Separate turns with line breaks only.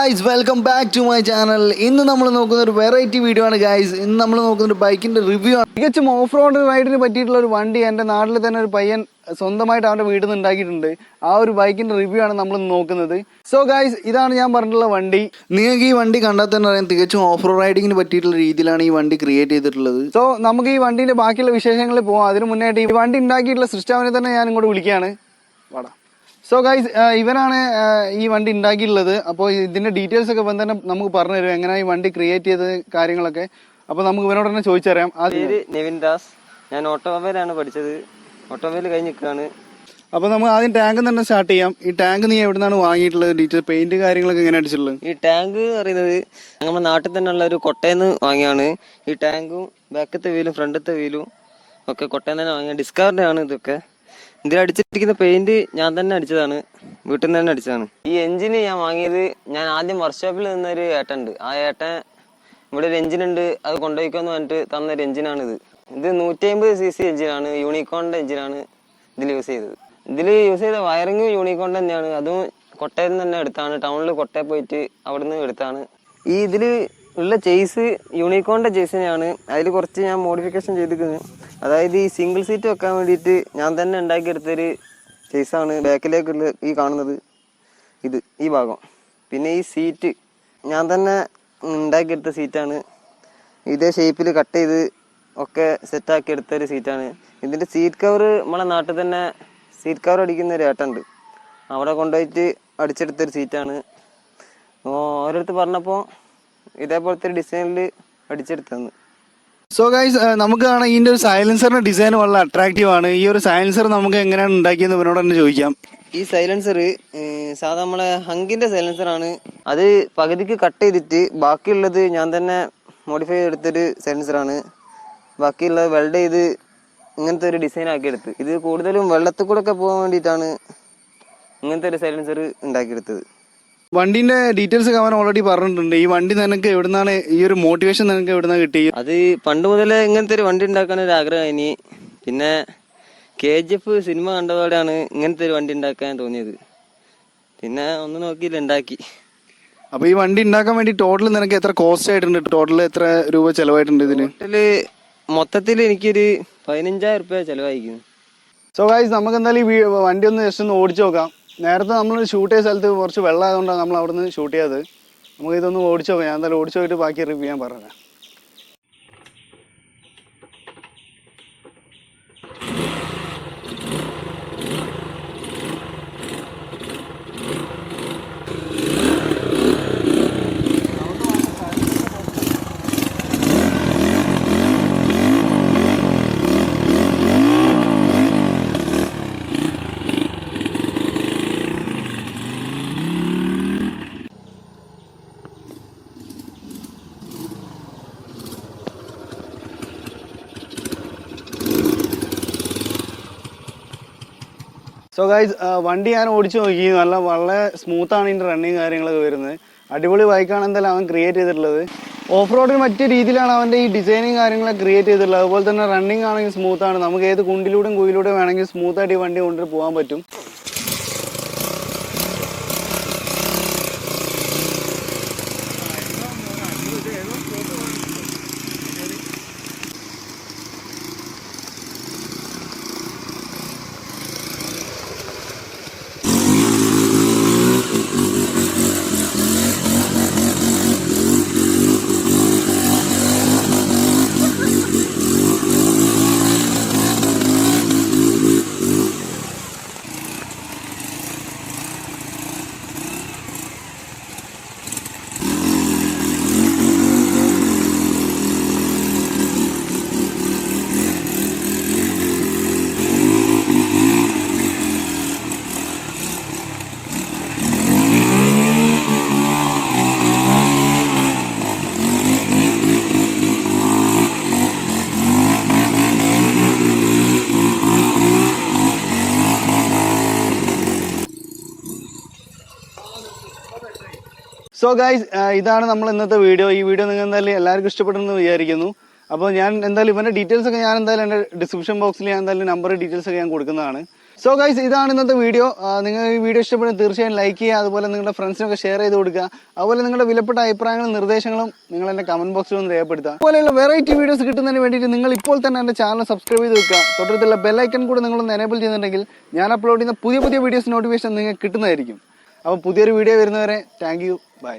guys, welcome back to my channel. ഇന്ന് നമ്മൾ നോക്കുന്ന ഒരു വെറൈറ്റി വീഡിയോ ആണ് ഗൈസ്. ഇന്ന് നമ്മൾ നോക്കുന്ന ഒരു ബൈക്കിന്റെ റിവ്യൂ ആണ്. തികച്ചും ഓഫ് റോഡ് റൈഡിന് പറ്റിയിട്ടുള്ള ഒരു വണ്ടി എൻ്റെ നാട്ടിൽ തന്നെ ഒരു പയ്യൻ സ്വന്തമായിട്ട് അവൻ്റെ വീട്ടിൽ നിന്ന് ഉണ്ടാക്കിയിട്ടുണ്ട്. ആ ഒരു ബൈക്കിന്റെ റിവ്യൂ ആണ് നമ്മൾ നോക്കുന്നത്. സോ ഗൈസ്, ഇതാണ് ഞാൻ പറഞ്ഞിട്ടുള്ള വണ്ടി. നിങ്ങൾക്ക് ഈ വണ്ടി കണ്ടാൽ തന്നെ അറിയാം തികച്ചും ഓഫ് റോഡ് റൈഡിങ്ങിന് പറ്റിയിട്ടുള്ള രീതിയിലാണ് ഈ വണ്ടി ക്രിയേറ്റ് ചെയ്തിട്ടുള്ളത്. സോ നമുക്ക് ഈ വണ്ടിന്റെ ബാക്കിയുള്ള വിശേഷങ്ങളിൽ പോകാം. അതിന് മുന്നായിട്ട് ഈ വണ്ടി ഉണ്ടാക്കിയിട്ടുള്ള സൃഷ്ടാവിനെ തന്നെ ഞാൻ ഇങ്ങോട്ട് വിളിക്കുകയാണ്. വാടാ. സോ ഗൈസ്, ഇവനാണ് ഈ വണ്ടി ഉണ്ടാക്കിയിട്ടുള്ളത്. അപ്പോൾ ഇതിന്റെ ഡീറ്റെയിൽസ് ഒക്കെ ഇവൻ തന്നെ നമുക്ക് പറഞ്ഞു തരും, എങ്ങനെയാണ് ഈ വണ്ടി ക്രിയേറ്റ് ചെയ്ത കാര്യങ്ങളൊക്കെ. അപ്പോൾ നമുക്ക് ഇവനോട് തന്നെ ചോദിച്ചറിയാം.
നെവിൻ, ഞാൻ ഓട്ടോമൊബൈലാണ് പഠിച്ചത്. ഓട്ടോമൊബൈൽ കഴിഞ്ഞ് നിൽക്കുകയാണ്.
അപ്പോൾ നമുക്ക് ആദ്യം ടാങ്ക് തന്നെ സ്റ്റാർട്ട് ചെയ്യാം. ഈ ടാങ്ക് നീ എവിടെ നിന്നാണ് വാങ്ങിയിട്ടുള്ളത്? ഡീറ്റെയിൽ പെയിന്റ് കാര്യങ്ങളൊക്കെ എങ്ങനെ അടിച്ചിട്ടുള്ളത്?
ഈ ടാങ്ക് പറയുന്നത് നമ്മുടെ നാട്ടിൽ തന്നെ ഉള്ള ഒരു കൊട്ടയെന്ന് വാങ്ങിയാണ്. ഈ ടാങ്കും ബാക്കത്തെ വീലും ഫ്രണ്ടത്തെ വീലും ഒക്കെ കൊട്ടയിൽ തന്നെ വാങ്ങിയ ഡിസ്കവറിന്റെ ആണ്. ഇതൊക്കെ ഇതിൽ അടിച്ചിരിക്കുന്ന പെയിന്റ് ഞാൻ തന്നെ അടിച്ചതാണ്, വീട്ടിൽ നിന്ന് തന്നെ അടിച്ചതാണ്. ഈ എഞ്ചിന് ഞാൻ വാങ്ങിയത്, ഞാൻ ആദ്യം വർക്ക്ഷോപ്പിൽ നിന്നൊരു ഏട്ടനുണ്ട്. ആ ഏട്ടൻ ഇവിടെ ഒരു എഞ്ചിനുണ്ട്, അത് കൊണ്ടുപോയിക്കോന്ന് പറഞ്ഞിട്ട് തന്നൊരു എഞ്ചിനാണിത്. ഇത് 150cc എഞ്ചിനാണ്, യൂണിക്കോണിന്റെ എഞ്ചിനാണ് ഇതിൽ യൂസ് ചെയ്തത്. ഇതിൽ യൂസ് ചെയ്ത വയറിങ് യൂണിക്കോണിന്റെ തന്നെയാണ്. അതും കൊട്ടയിൽ നിന്ന് തന്നെ എടുത്താണ്, ടൗണിൽ കൊട്ടയിൽ പോയിട്ട് അവിടെ നിന്ന് എടുത്താണ്. ഈ ഇതിൽ ഉള്ള ചേസ് യൂണിക്കോണിന്റെ ചേസിനെയാണ്. അതിൽ കുറച്ച് ഞാൻ മോഡിഫിക്കേഷൻ ചെയ്തിരിക്കുന്നത്. അതായത് ഈ സിംഗിൾ സീറ്റ് വെക്കാൻ വേണ്ടിയിട്ട് ഞാൻ തന്നെ ഉണ്ടാക്കിയെടുത്തൊരു ചേസാണ്. ബാക്കിലേക്കുള്ള ഈ കാണുന്നത് ഇത്, ഈ ഭാഗം. പിന്നെ ഈ സീറ്റ് ഞാൻ തന്നെ ഉണ്ടാക്കിയെടുത്ത സീറ്റാണ്. ഇതേ ഷേപ്പിൽ കട്ട് ചെയ്ത് ഒക്കെ സെറ്റാക്കി എടുത്തൊരു സീറ്റാണ്. ഇതിൻ്റെ സീറ്റ് കവർ നമ്മളെ നാട്ടിൽ തന്നെ സീറ്റ് കവർ അടിക്കുന്ന ഒരു ഏട്ടുണ്ട്, അവിടെ കൊണ്ടുപോയിട്ട് അടിച്ചെടുത്തൊരു സീറ്റാണ്. ഓരോരുത്തർ പറഞ്ഞപ്പോൾ ഇതേപോലത്തെ ഒരു ഡിസൈനിൽ അടിച്ചെടുത്തന്ന്.
സോ ഗൈസ്, നമുക്ക് കാണാം ഇതിന്റെ ഒരു സൈലൻസറിന്റെ ഡിസൈൻ വളരെ അട്രാക്റ്റീവ് ആണ്. ഈ ഒരു സൈലൻസർ നമുക്ക് എങ്ങനെയാണ് ഉണ്ടാക്കിയെന്ന് ഇവനോട് തന്നെ ചോദിക്കാം.
ഈ സൈലൻസർ സാധാ നമ്മളെ ഹങ്കിന്റെ സൈലൻസർ ആണ്. അത് പകുതിക്ക് കട്ട് ചെയ്തിട്ട് ബാക്കിയുള്ളത് ഞാൻ തന്നെ മോഡിഫൈ ചെയ്തെടുത്തൊരു സൈലൻസറാണ്. ബാക്കിയുള്ളത് വെൽഡ് ചെയ്ത് ഇങ്ങനത്തെ ഒരു ഡിസൈൻ ആക്കി എടുത്ത്. ഇത് കൂടുതലും വെള്ളത്തിൽ കൂടെ ഒക്കെ പോകാൻ വേണ്ടിയിട്ടാണ് ഇങ്ങനത്തെ ഒരു സൈലൻസർ ഉണ്ടാക്കിയെടുത്തത്.
വണ്ടിന്റെ ഡീറ്റെയിൽസ് ഒക്കെ അവൻ ഓൾറെഡി പറഞ്ഞിട്ടുണ്ട്. ഈ വണ്ടി നിനക്ക് എവിടുന്നാണ്, ഈ ഒരു മോട്ടിവേഷൻ നിനക്ക് എവിടുന്നാ കിട്ടി?
അത് പണ്ട് മുതലേ ഇങ്ങനത്തെ ഒരു വണ്ടി ഉണ്ടാക്കാൻ ഒരു ആഗ്രഹം. ഇനി പിന്നെ KGF സിനിമ കണ്ടതോടെയാണ് ഇങ്ങനത്തെ ഒരു വണ്ടി ഉണ്ടാക്കാൻ തോന്നിയത്. പിന്നെ ഒന്ന് നോക്കിയില്ല, ഉണ്ടാക്കി.
അപ്പൊ ഈ വണ്ടി ഉണ്ടാക്കാൻ വേണ്ടി ടോട്ടൽ നിനക്ക് എത്ര കോസ്റ്റ് ആയിട്ടുണ്ട്? ടോട്ടൽ എത്ര രൂപ ചെലവായിട്ടുണ്ട് ഇതിന്?
മൊത്തത്തിൽ എനിക്കൊരു 15,000 രൂപ ചെലവായിരിക്കും.
സോ ഗൈസ്, നമുക്ക് എന്തായാലും ഈ വണ്ടി ഒന്ന് ജസ്റ്റ് ഒന്ന് ഓടിച്ചു നോക്കാം. നേരത്തെ നമ്മൾ ഷൂട്ട് ചെയ്ത സ്ഥലത്ത് കുറച്ച് വെള്ളമായതുകൊണ്ടാണ് നമ്മൾ അവിടെ നിന്ന് ഷൂട്ട് ചെയ്തത്. നമുക്ക് ഇതൊന്ന് ഓടിച്ചു നോക്കാം. ഞാൻ എന്തായാലും ഓടിച്ചു പോയിട്ട് ബാക്കി റിവ്യൂ ചെയ്യാൻ പറഞ്ഞത്. സോ ഗൈസ്, വണ്ടി ഞാൻ ഓടിച്ചു നോക്കി. വളരെ സ്മൂത്താണ് ഇതിൻ്റെ റണ്ണിങ് കാര്യങ്ങളൊക്കെ വരുന്നത്. അടിപൊളി ബൈക്കാണ് എന്തായാലും അവൻ ക്രിയേറ്റ് ചെയ്തിട്ടുള്ളത്. ഓഫ് റോഡിന് മറ്റു രീതിയിലാണ് അവൻ്റെ ഈ ഡിസൈനിങ് കാര്യങ്ങളൊക്കെ ക്രിയേറ്റ് ചെയ്തിട്ടുള്ളത്. അതുപോലെ തന്നെ റണ്ണിങ് ആണെങ്കിൽ സ്മൂത്താണ്. നമുക്ക് ഏത് കുണ്ടിലൂടെയും കുയിലൂടെയും വേണമെങ്കിൽ സ്മൂത്തായിട്ട് ഈ വണ്ടി കൊണ്ടുപോയി പോകാൻ പറ്റും. സോ ഗൈസ്, ഇതാണ് നമ്മൾ ഇന്നത്തെ വീഡിയോ. ഈ വീഡിയോ നിങ്ങൾ എന്തായാലും എല്ലാവർക്കും ഇഷ്ടപ്പെട്ടെന്ന് വിചാരിക്കുന്നു. അപ്പോൾ ഞാൻ എന്തായാലും ഇവൻ്റെ ഡീറ്റെയിൽസ് ഒക്കെ ഞാൻ എന്തായാലും എൻ്റെ ഡിസ്ക്രിപ്ഷൻ ബോക്സിൽ ഞാൻ എന്തായാലും നമ്പർ ഡീറ്റെയിൽസ് ഒക്കെ ഞാൻ കൊടുക്കുന്നതാണ്. സോ ഗൈസ്, ഇതാണ് ഇന്നത്തെ വീഡിയോ. നിങ്ങൾ ഈ വീഡിയോ ഇഷ്ടപ്പെടുന്ന തീർച്ചയായും ലൈക്ക് ചെയ്യുക, അതുപോലെ നിങ്ങളുടെ ഫ്രണ്ട്സിനൊക്കെ ഷെയർ ചെയ്ത് കൊടുക്കുക. അതുപോലെ നിങ്ങളുടെ വിലപ്പെട്ട അഭിപ്രായങ്ങളും നിർദ്ദേശങ്ങളും നിങ്ങൾ എൻ്റെ കമന്റ് ബോക്സിൽ ഒന്ന് രേഖപ്പെടുത്തുക. അതുപോലെയുള്ള വെറൈറ്റി വീഡിയോസ് കിട്ടുന്നതിന് വേണ്ടിയിട്ട് നിങ്ങൾ ഇപ്പോൾ തന്നെ എൻ്റെ ചാനൽ സബ്സ്ക്രൈബ് ചെയ്ത് വെക്കുക. തൊട്ടടുത്തുള്ള ബെല്ലൈക്കൺ കൂടെ നിങ്ങളൊന്ന് എനേബിൾ ചെയ്യുന്നുണ്ടെങ്കിൽ ഞാൻ അപ്ലോഡ് ചെയ്യുന്ന പുതിയ വീഡിയോസ് നോട്ടിഫിക്കേഷൻ നിങ്ങൾക്ക് കിട്ടുന്നതായിരിക്കും. അപ്പോൾ പുതിയൊരു വീഡിയോ വരുന്നവരെ താങ്ക് യു, ബൈ.